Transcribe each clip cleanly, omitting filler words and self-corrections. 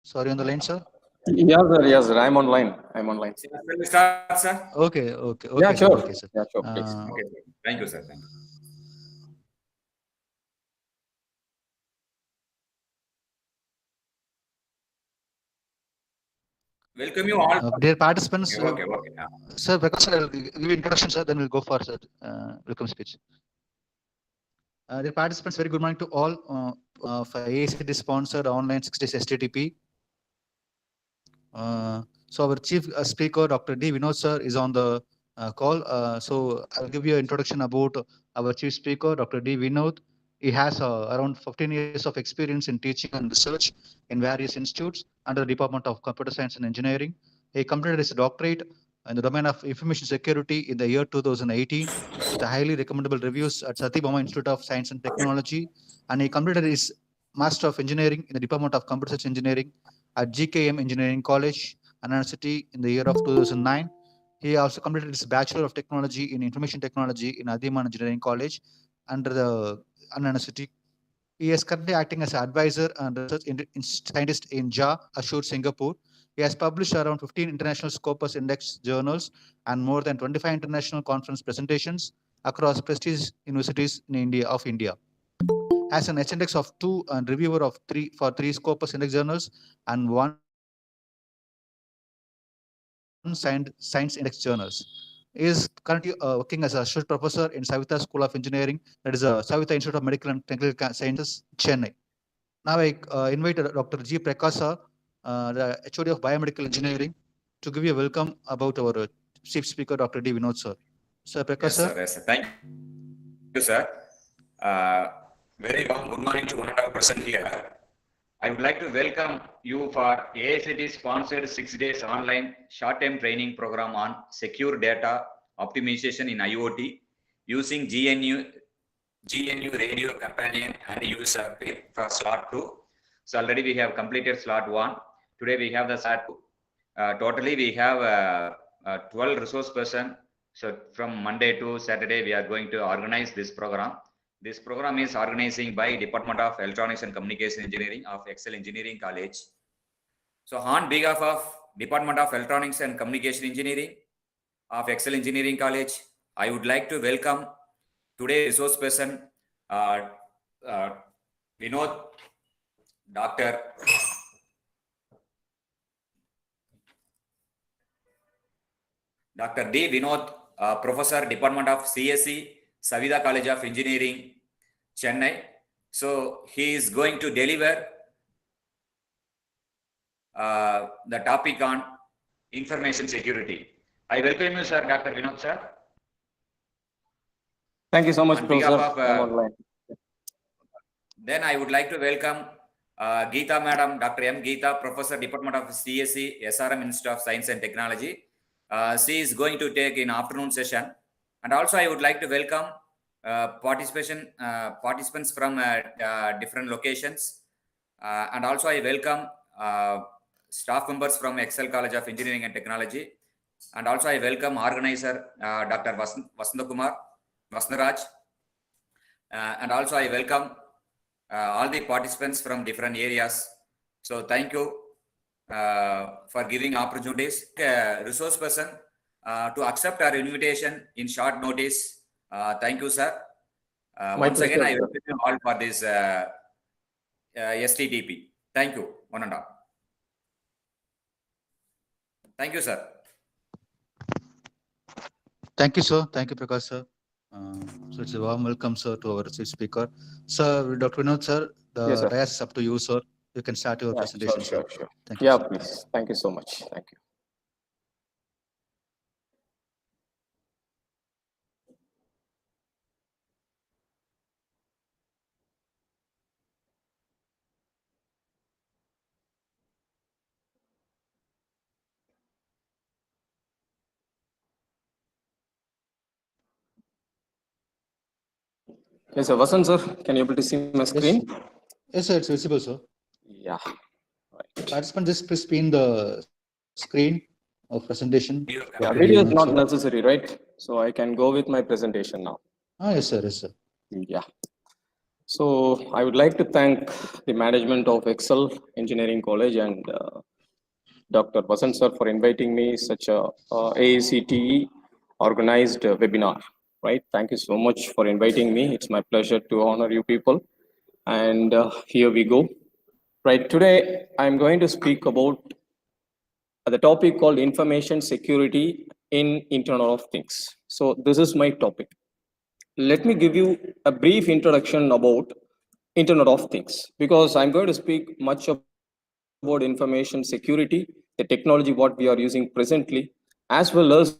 Sorry, on the line, sir. Yes, sir. Yes, sir. I'm online. I'm online. Shall we start, sir? Okay, Yeah, sir. sure. Okay, sir. Yeah, sure. Please. Okay, sir. Thank you, sir. Thank you. Welcome you all. Dear participants, Okay. sir, because I'll give you introduction, sir, then we'll go for welcome speech. Dear participants, very good morning to all for AICTE sponsored online 6 days STTP. So our chief speaker, Dr. D. Vinod sir, is on the call. So I'll give you an introduction about our chief speaker, Dr. D. Vinod. He has around 15 years of experience in teaching and research in various institutes under the Department of Computer Science and Engineering. He completed his doctorate in the domain of information security in the year 2018 with highly recommendable reviews at Satyabama Institute of Science and Technology. And he completed his Master of Engineering in the Department of Computer Science Engineering at GKM Engineering College, Anna City in the year of 2009. He also completed his Bachelor of Technology in Information Technology in Adiman Engineering College under the Anna City. He is currently acting as an advisor and research scientist in JA, Ashur, Singapore. He has published around 15 international Scopus Index journals and more than 25 international conference presentations across prestigious universities in India. Has an H-index of 2 and reviewer of 3 for 3 Scopus Index journals and 1 Science Index journals. He is currently working as a associate professor in Savitha School of Engineering, that is Savitha Institute of Medical and Technical Sciences, Chennai. Now I invite Dr. G. Prakasa, the HOD of Biomedical Engineering, to give you a welcome about our chief speaker, Dr. D. Vinod sir. Sir Prakasa. Yes, sir. Thank you, sir. Very good morning to 100% here. I would like to welcome you for AICTE sponsored 6 days online short-term training program on secure data optimization in IoT using GNU Radio Companion and USRP for slot 2. So already we have completed slot 1. Today we have the slot 2. Totally we have 12 resource person. So from Monday to Saturday we are going to organize this program. This program is organizing by Department of Electronics and Communication Engineering of Excel Engineering College. So on behalf of Department of Electronics and Communication Engineering of Excel Engineering College, I would like to welcome today's resource person, Vinod, Dr. D. Vinod, Professor, Department of CSE, Savitha College of Engineering, Chennai. So he is going to deliver the topic on information security. I welcome you, sir, Dr. Vinod, sir. Thank you so much, Professor. Then I would like to welcome Geeta Madam, Dr. M. Geeta, Professor, Department of CSE, SRM Institute of Science and Technology. She is going to take in afternoon session. And also I would like to welcome participants from different locations. And also I welcome staff members from Excel College of Engineering and Technology. And also I welcome organizer Dr. Vasnaraj. And also I welcome all the participants from different areas. So thank you for giving opportunities. Resource person to accept our invitation in short notice. Thank you, sir. Once again, I welcome you all for this STTP. Thank you, one and all. Thank you, sir. Thank you, sir. Thank you, Prakash, sir. So it's a warm welcome, sir, to our chief speaker. Sir, Dr. Vinod, sir, the dais is up to you, sir. You can start your presentation, sure. Thank you, sir. Please. Thank you so much. Thank you. Yes, sir. Vasan, sir, can you able to see my screen? Yes, sir, it's visible, sir. Yeah. Right. Participant, just please pin the screen of presentation. Yeah, video is not necessary, right? So I can go with my presentation now. Yes, sir. Yes, sir. Yeah. So I would like to thank the management of Excel Engineering College and Dr. Vasan sir for inviting me such a AACTE organized webinar. Right. Thank you so much for inviting me. It's my pleasure to honor you people. And here we go. Right. Today I'm going to speak about the topic called information security in Internet of Things. So this is my topic. Let me give you a brief introduction about Internet of Things, because I'm going to speak much about information security, the technology what we are using presently, as well as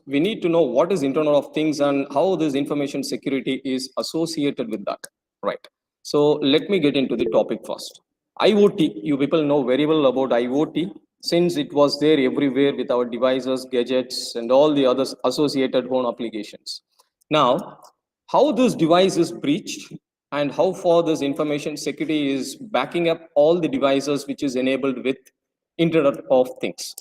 we need to know what is Internet of Things and how this information security is associated with that. Right. So let me get into the topic first. IoT, you people know very well about IoT since it was there everywhere with our devices, gadgets, and all the other associated home applications. Now, how this device is breached and how far this information security is backing up all the devices which is enabled with Internet of Things.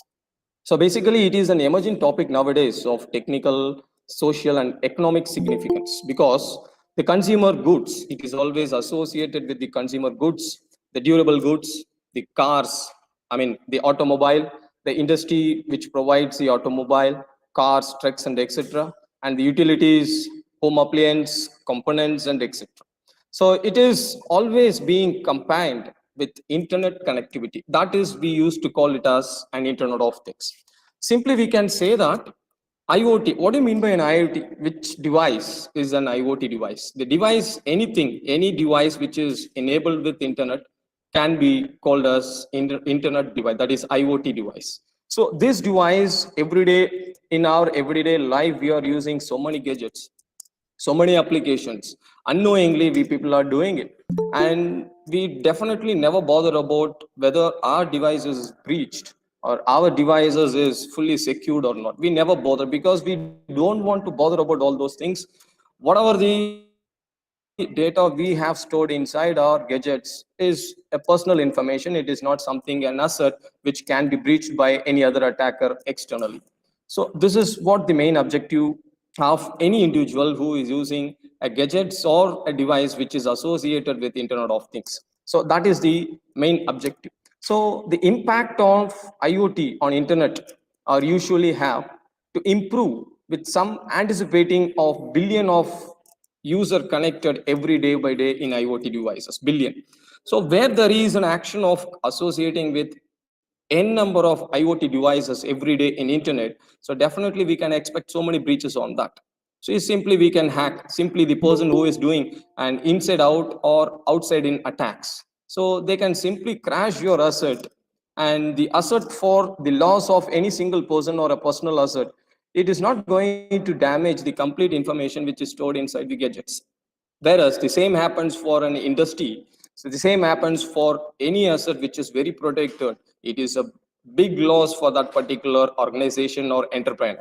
So basically, it is an emerging topic nowadays of technical, social, and economic significance, because the consumer goods, it is always associated with the consumer goods, the durable goods, the cars, I mean, the automobile, the industry which provides the automobile, cars, trucks, and etc., and the utilities, home appliance, components, and etc. So it is always being combined with internet connectivity. That is, we used to call it as an Internet of Things. Simply, we can say that IoT, what do you mean by an IoT? Which device is an IoT device? The device, anything, any device which is enabled with internet can be called as internet device, that is IoT device. So this device, every day in our everyday life, we are using so many gadgets, so many applications. Unknowingly, we people are doing it. And we definitely never bother about whether our device is breached or our devices is fully secured or not. We never bother because we don't want to bother about all those things. Whatever the data we have stored inside our gadgets is a personal information. It is not something, an asset, which can be breached by any other attacker externally. So this is what the main objective of any individual who is using a gadgets or a device which is associated with Internet of Things. So that is the main objective. So the impact of IoT on internet are usually have to improve with some anticipating of billion of user connected every day by day in IoT devices, billion. So where there is an action of associating with n number of IoT devices every day in internet, so definitely we can expect so many breaches on that. So it's simply we can hack simply the person who is doing an inside out or outside in attacks. So they can simply crash your asset, and the asset for the loss of any single person or a personal asset, it is not going to damage the complete information which is stored inside the gadgets. Whereas the same happens for an industry. So the same happens for any asset which is very protected. It is a big loss for that particular organization or entrepreneur.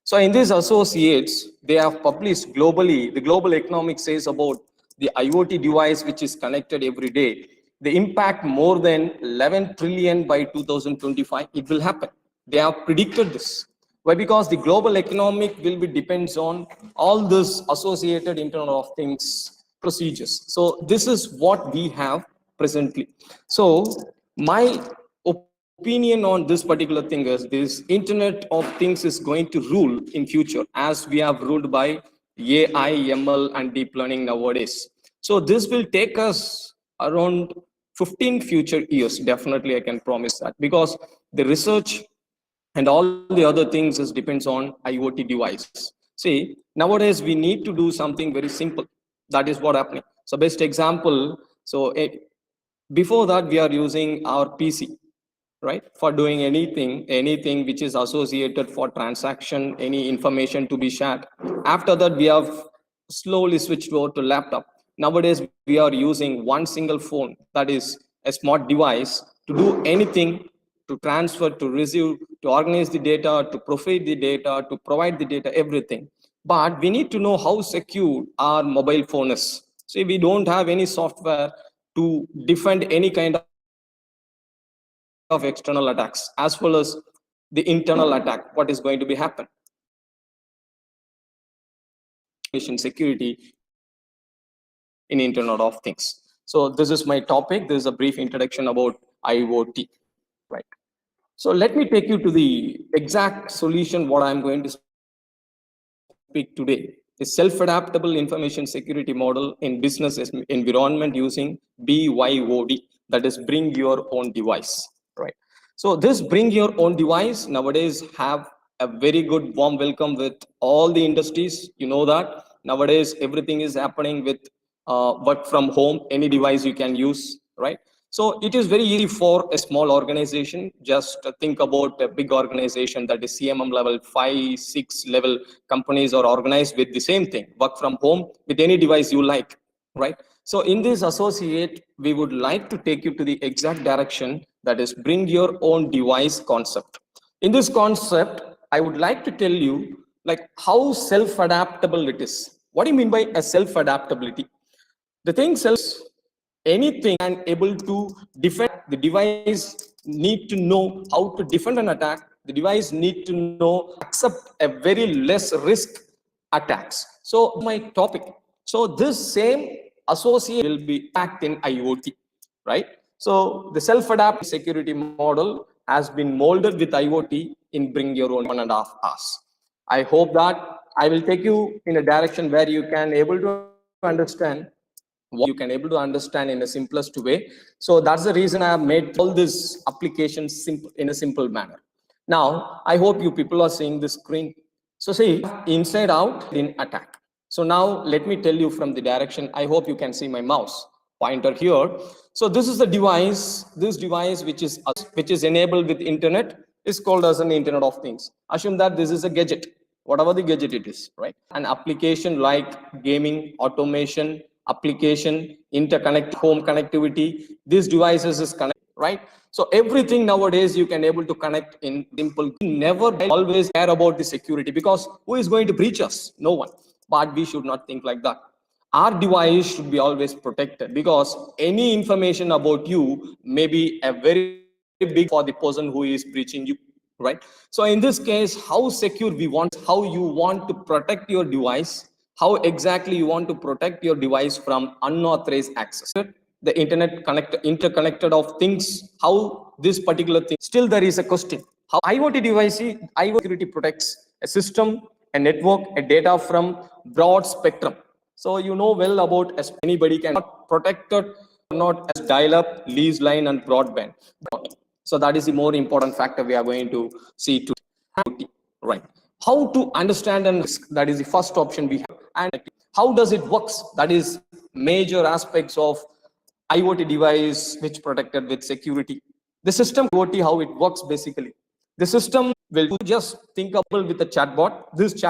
So in these associates, they have published globally, the global economic says about the IoT device which is connected every day, the impact more than 11 trillion by 2025, it will happen. They have predicted this. Why? Because the global economic will be depends on all this associated Internet of Things procedures. So this is what we have presently. So my opinion on this particular thing is this Internet of Things is going to rule in future as we have ruled by AI, ML, and deep learning nowadays. So this will take us around 15 future years. Definitely, I can promise that, because the research and all the other things is depends on IoT devices. See, nowadays we need to do something very simple. That is what happening. So best example, so before that we are using our PC, right, for doing anything which is associated for transaction, any information to be shared. After that we have slowly switched over to laptop. Nowadays we are using one single phone, that is a smart device, to do anything, to transfer, to receive, to organize the data, to profit the data, to provide the data, everything. But we need to know how secure our mobile phone is. See, we don't have any software to defend any kind of external attacks, as well as the internal attack, what is going to be happen. So this is what we have to do. Information security in Internet of Things. in Internet of Things. So this is my topic. This is a brief introduction about IoT, right? So let me take you to the exact solution. What I'm going to speak today is self-adaptable information security model in business environment using BYOD, that is bring your own device, right? So this bring your own device nowadays have a very good warm welcome with all the industries. You know that nowadays everything is happening with work from home, any device you can use, right? So it is very easy for a small organization. Just think about a big organization that is CMM level, 5, 6 level companies are organized with the same thing, work from home with any device you like, right? So in this associate, we would like to take you to the exact direction, that is bring your own device concept. In this concept, I would like to tell you like how self-adaptable it is. What do you mean by a self-adaptability? The thing sells anything and able to defend. The device need to know how to defend an attack. The device need to know accept a very less risk attacks. So my topic. So this same associate will be act in IoT, right? So the self-adapt security model has been molded with IoT in bring your own 1.5 hours. I hope that I will take you in a direction where you can able to understand what you can able to understand in a simplest way. So that's the reason I have made all this application simple in a simple manner. Now, I hope you people are seeing the screen. So see, inside out in attack. So now let me tell you from the direction. I hope you can see my mouse pointer here. So this is the device, this device which is enabled with internet is called as an Internet of Things. Assume that this is a gadget, whatever the gadget it is, right? An application like gaming, automation, application, interconnect, home connectivity, these devices is connected, right? So everything nowadays you can able to connect in simple. Never always care about the security, because who is going to breach us? No one. But we should not think like that. Our device should be always protected, because any information about you may be a very big for the person who is breaching you, right? So in this case, how secure we want, how you want to protect your device, how exactly you want to protect your device from unauthorized access. The interconnected of things, how this particular thing, still there is a question. How IoT device, IoT security protects a system, a network, a data from broad spectrum. So you know well about as anybody can not protected, not as dial-up, lease line and broadband. So that is the more important factor we are going to see today, right? How to understand and that is the first option we have, and how does it works? That is major aspects of IoT device which protected with security. The system IoT, how it works basically. The system will just think of with a chatbot. This chat